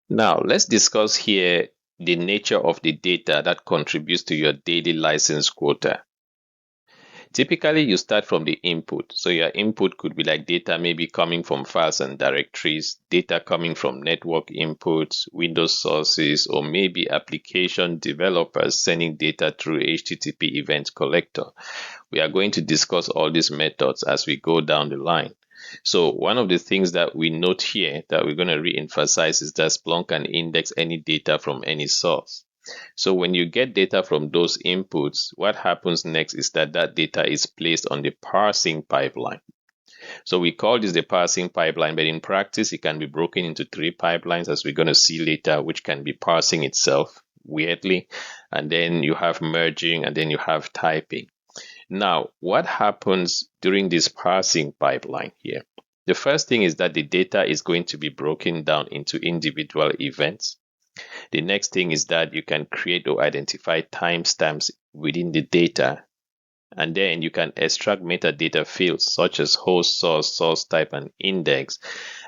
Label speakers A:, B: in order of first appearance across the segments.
A: Now, let's discuss here the nature of the data that contributes to your daily license quota. Typically, you start from the input. So your input could be like data maybe coming from files and directories, data coming from network inputs, Windows sources, or maybe application developers sending data through HTTP event collector. We are going to discuss all these methods as we go down the line. So one of the things that we note here that we're going to re-emphasize is that Splunk can index any data from any source. So when you get data from those inputs, what happens next is that data is placed on the parsing pipeline. So we call this the parsing pipeline, but in practice, it can be broken into three pipelines, as we're going to see later, which can be parsing itself weirdly, and then you have merging, and then you have typing. Now, what happens during this parsing pipeline here? The first thing is that the data is going to be broken down into individual events. The next thing is that you can create or identify timestamps within the data. And then you can extract metadata fields such as host, source type, and index.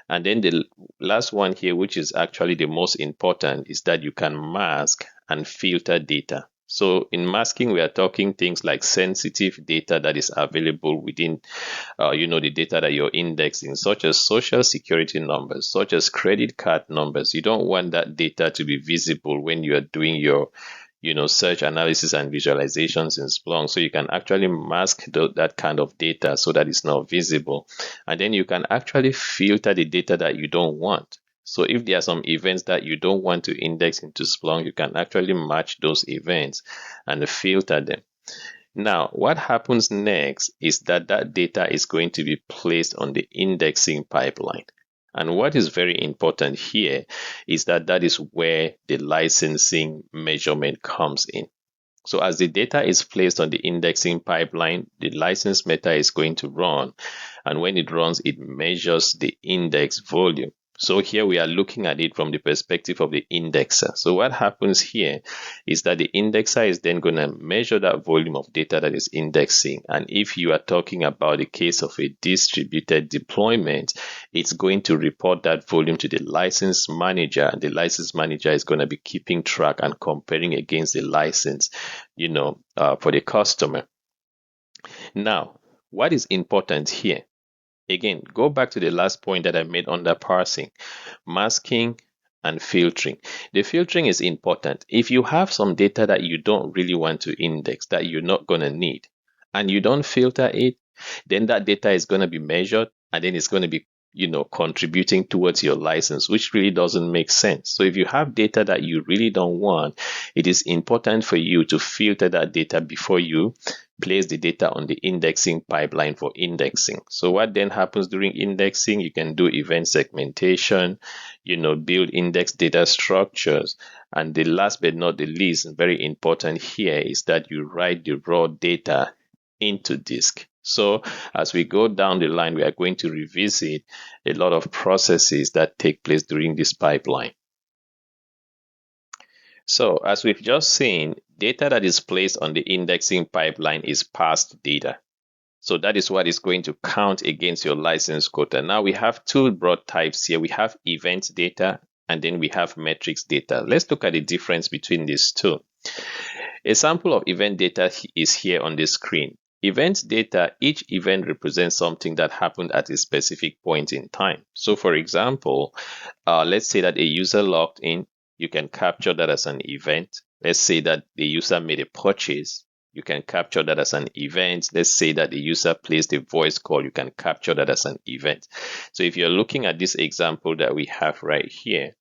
A: And then the last one here, which is actually the most important, is that you can mask and filter data. So in masking, we are talking things like sensitive data that is available within, the data that you're indexing, such as social security numbers, such as credit card numbers. You don't want that data to be visible when you are doing your search analysis and visualizations in Splunk. So you can actually mask that kind of data so that it's not visible. And then you can actually filter the data that you don't want. So if there are some events that you don't want to index into Splunk, you can actually match those events and filter them. Now, what happens next is that data is going to be placed on the indexing pipeline. And what is very important here is that is where the licensing measurement comes in. So as the data is placed on the indexing pipeline, the license meta is going to run. And when it runs, it measures the index volume. So here we are looking at it from the perspective of the indexer. So what happens here is that the indexer is then going to measure that volume of data that is indexing. And if you are talking about the case of a distributed deployment, it's going to report that volume to the license manager. And the license manager is going to be keeping track and comparing against the license, for the customer. Now, what is important here? Again, go back to the last point that I made under parsing, masking and filtering. The filtering is important. If you have some data that you don't really want to index, that you're not going to need, and you don't filter it, then that data is going to be measured and then it's going to be contributing towards your license, which really doesn't make sense. So if you have data that you really don't want, it is important for you to filter that data before you place the data on the indexing pipeline for indexing. So what then happens during indexing? You can do event segmentation, build index data structures. And the last but not the least, very important here, is that you write the raw data into disk. So as we go down the line, we are going to revisit a lot of processes that take place during this pipeline. So as we've just seen, data that is placed on the indexing pipeline is parsed data. So that is what is going to count against your license quota. Now we have two broad types here. We have event data and then we have metrics data. Let's look at the difference between these two. A sample of event data is here on the screen. Event data, each event represents something that happened at a specific point in time. So for example, let's say that a user logged in, you can capture that as an event. Let's say that the user made a purchase. You can capture that as an event. Let's say that the user placed a voice call. You can capture that as an event. So if you're looking at this example that we have right here,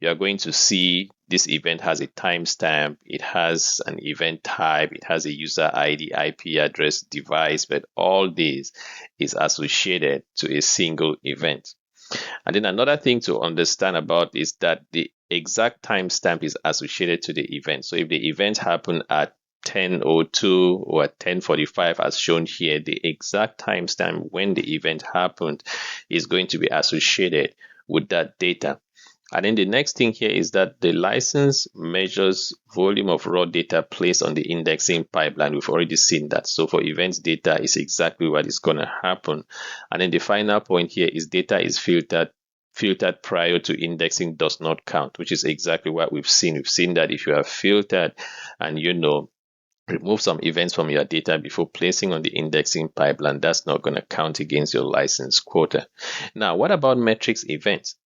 A: you are going to see this event has a timestamp, it has an event type, it has a user ID, IP address, device, but all this is associated to a single event. And then another thing to understand about is that the exact timestamp is associated to the event. So if the event happened at 10:02 or at 10:45 as shown here, the exact timestamp when the event happened is going to be associated with that data. And then the next thing here is that the license measures volume of raw data placed on the indexing pipeline. We've already seen that. So for events data is exactly what is going to happen. And then the final point here is data is filtered filtered prior to indexing does not count, which is exactly what we've seen. We've seen that if you have filtered and remove some events from your data before placing on the indexing pipeline, that's not going to count against your license quota. Now, what about metrics events?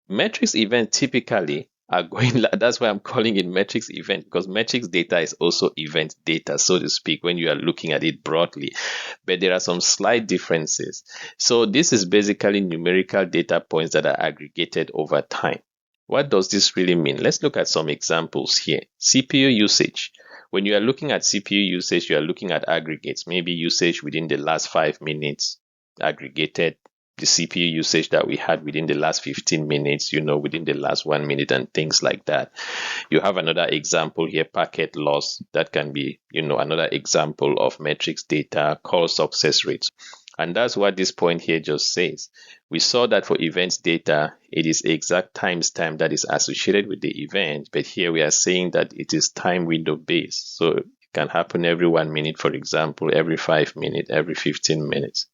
A: Metrics event typically are going, that's why I'm calling it metrics event, because metrics data is also event data, so to speak, when you are looking at it broadly. But there are some slight differences. So this is basically numerical data points that are aggregated over time. What does this really mean? Let's look at some examples here. CPU usage. When you are looking at CPU usage, you are looking at aggregates, maybe usage within the last 5 minutes, aggregated the CPU usage that we had within the last 15 minutes, within the last 1 minute and things like that. You have another example here, packet loss. That can be, another example of metrics data, call success rates. And that's what this point here just says. We saw that for events data, it is exact timestamp that is associated with the event. But here we are saying that it is time window based. So it can happen every 1 minute, for example, every 5 minutes, every 15 minutes.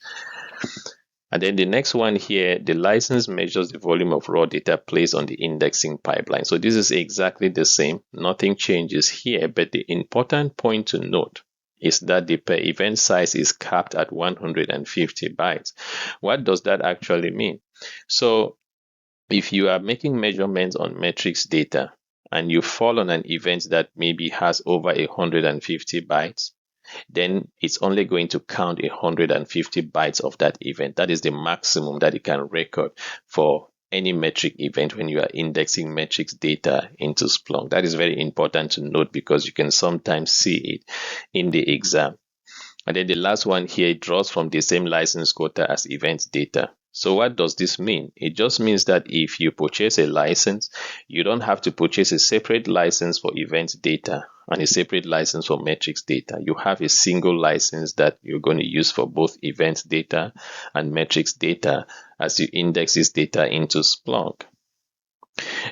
A: And then the next one here, the license measures the volume of raw data placed on the indexing pipeline. So this is exactly the same. Nothing changes here. But the important point to note is that the per event size is capped at 150 bytes. What does that actually mean? So if you are making measurements on metrics data and you fall on an event that maybe has over 150 bytes, then it's only going to count 150 bytes of that event. That is the maximum that it can record for any metric event when you are indexing metrics data into Splunk. That is very important to note because you can sometimes see it in the exam. And then the last one here, it draws from the same license quota as events data. So what does this mean? It just means that if you purchase a license, you don't have to purchase a separate license for events data and a separate license for metrics data. You have a single license that you're going to use for both events data and metrics data as you index this data into Splunk.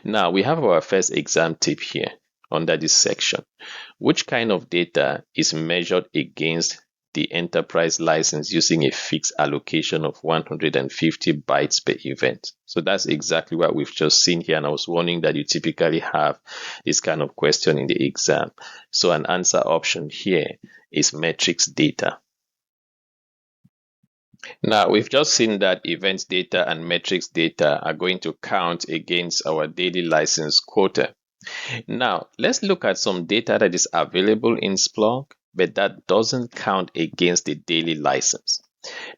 A: Now we have our first exam tip here under this section. Which kind of data is measured against the enterprise license using a fixed allocation of 150 bytes per event? So that's exactly what we've just seen here. And I was warning that you typically have this kind of question in the exam. So an answer option here is metrics data. Now, we've just seen that events data and metrics data are going to count against our daily license quota. Now, let's look at some data that is available in Splunk, but that doesn't count against the daily license.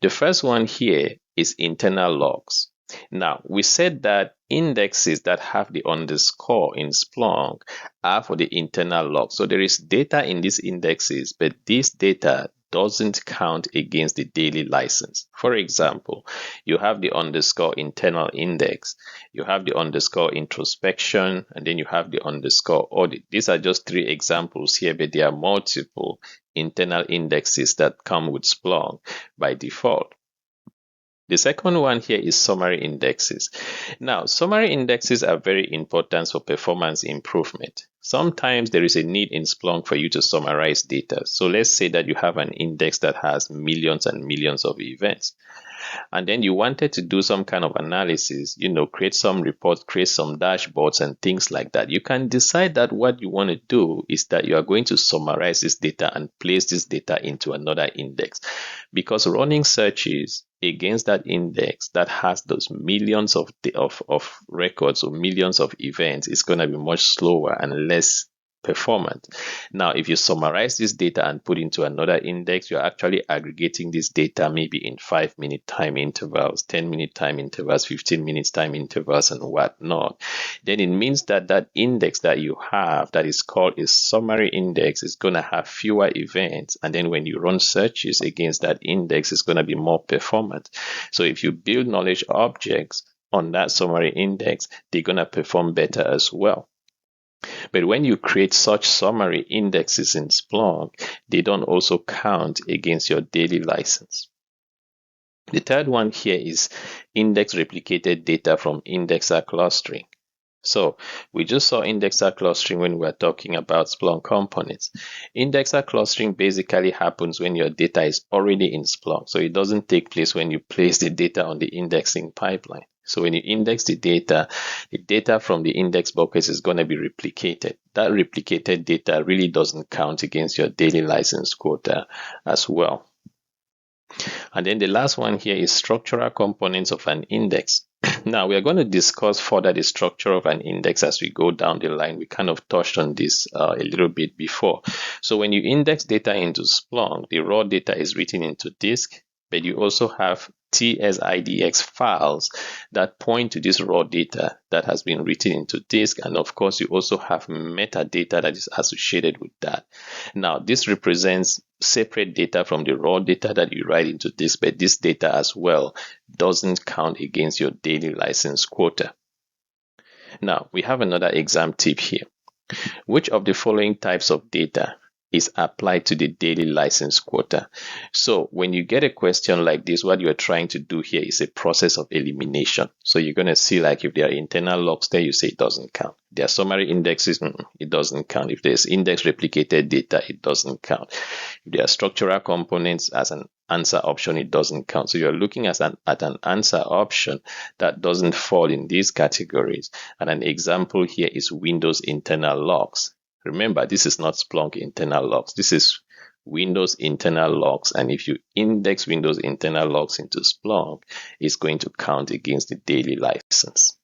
A: The first one here is internal logs. Now, we said that indexes that have the underscore in Splunk are for the internal log. So there is data in these indexes, but this data doesn't count against the daily license. For example, you have the underscore internal index, you have the underscore introspection, and then you have the underscore audit. These are just 3 examples here, but there are multiple internal indexes that come with Splunk by default. The second one here is summary indexes. Now, summary indexes are very important for performance improvement. Sometimes there is a need in Splunk for you to summarize data. So let's say that you have an index that has millions and millions of events. And then you wanted to do some kind of analysis, create some reports, create some dashboards and things like that. You can decide that what you want to do is that you are going to summarize this data and place this data into another index. Because running searches against that index that has those millions of records or millions of events is going to be much slower and less performant. Now, if you summarize this data and put into another index, you're actually aggregating this data maybe in 5-minute time intervals, 10-minute time intervals, 15 minutes time intervals, and whatnot. Then it means that that index that you have that is called a summary index is going to have fewer events. And then when you run searches against that index, it's going to be more performant. So if you build knowledge objects on that summary index, they're going to perform better as well. But when you create such summary indexes in Splunk, they don't also count against your daily license. The third one here is index replicated data from indexer clustering. So we just saw indexer clustering when we were talking about Splunk components. Indexer clustering basically happens when your data is already in Splunk. So it doesn't take place when you place the data on the indexing pipeline. So when you index the data from the index buckets is going to be replicated. That replicated data really doesn't count against your daily license quota as well. And then the last one here is structural components of an index. Now, we are going to discuss further the structure of an index as we go down the line. We kind of touched on this a little bit before. So when you index data into Splunk, the raw data is written into disk, but you also have TSIDX files that point to this raw data that has been written into disk. And of course, you also have metadata that is associated with that. Now, this represents separate data from the raw data that you write into disk, but this data as well doesn't count against your daily license quota. Now, we have another exam tip here. Which of the following types of data is applied to the daily license quota? So when you get a question like this, what you're trying to do here is a process of elimination. So you're going to see, like, if there are internal logs there, you say it doesn't count. There are summary indexes, it doesn't count. If there's index replicated data, it doesn't count. If there are structural components as an answer option, it doesn't count. So you're looking at an answer option that doesn't fall in these categories. And an example here is Windows internal logs. Remember, this is not Splunk internal logs. This is Windows internal logs. And if you index Windows internal logs into Splunk, it's going to count against the daily license.